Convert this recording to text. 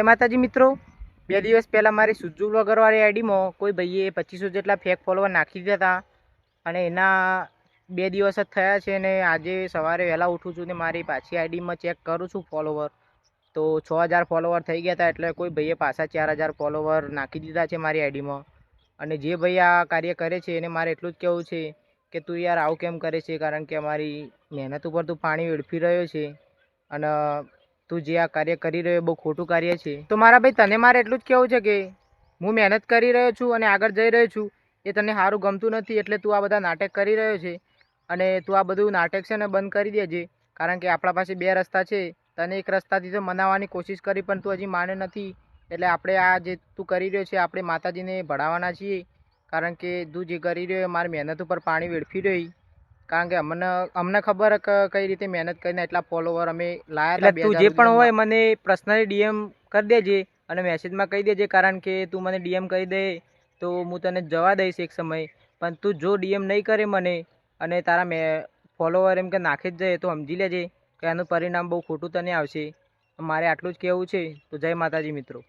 જય માતાજી મિત્રો। બે દિવસ પહેલાં મારી સુજુ વ્લોગરવાળી આઈડીમાં કોઈ ભાઈએ 2500 જેટલા ફેક ફોલોવર નાખી દીધા હતા અને એના 2 દિવસ જ થયા છે અને આજે સવારે વહેલા ઉઠું છું ને મારી પાછી આઈડીમાં ચેક કરું છું ફોલોવર તો 6000 ફોલોવર થઈ ગયા હતા। એટલે કોઈ ભાઈએ પાછા 4000 ફોલોવર નાખી દીધા છે મારી આઈડીમાં। અને જે ભાઈ આ કાર્ય કરે છે એને મારે એટલું જ કહેવું છે કે તું યાર આવું કેમ કરે છે, કારણ કે અમારી મહેનત ઉપર તું પાણી વેડફી રહ્યો છે અને તું જે આ કાર્ય કરી રહ્યો બહુ ખોટું કાર્ય છે। તો મારા ભાઈ તને મારે એટલું જ કહેવું છે કે હું મહેનત કરી રહ્યો છું અને આગળ જઈ રહ્યો છું, એ તને સારું ગમતું નથી એટલે તું આ બધા નાટક કરી રહ્યો છે અને તું આ બધું નાટક છે ને બંધ કરી દેજે, કારણ કે આપણા પાસે 2 રસ્તા છે। તને એક રસ્તાથી તો મનાવવાની કોશિશ કરી પણ તું હજી માને નથી, એટલે આપણે આ જે તું કરી રહ્યો છે આપણે માતાજીને ભળાવવાના છીએ, કારણ કે તું જે કરી રહ્યો મારી મહેનત ઉપર પાણી વેડફી રહી। કારણ કે અમને ખબર કઈ રીતે મહેનત કરીને એટલા ફોલોવર અમે લાયા હતા। તું જે પણ હોય મને પર્સનલી ડીએમ કરી દેજે અને મેસેજમાં કહી દેજે, કારણ કે તું મને ડીએમ કરી દે તો હું તને જવા દઈશ એક સમય, પણ તું જો ડીએમ નહીં કરે મને અને તારા ફોલોવર એમ કે નાખી જ જાય તો સમજી લેજે કે આનું પરિણામ બહુ ખોટું તને આવશે। મારે આટલું જ કહેવું છે। તો જય માતાજી મિત્રો।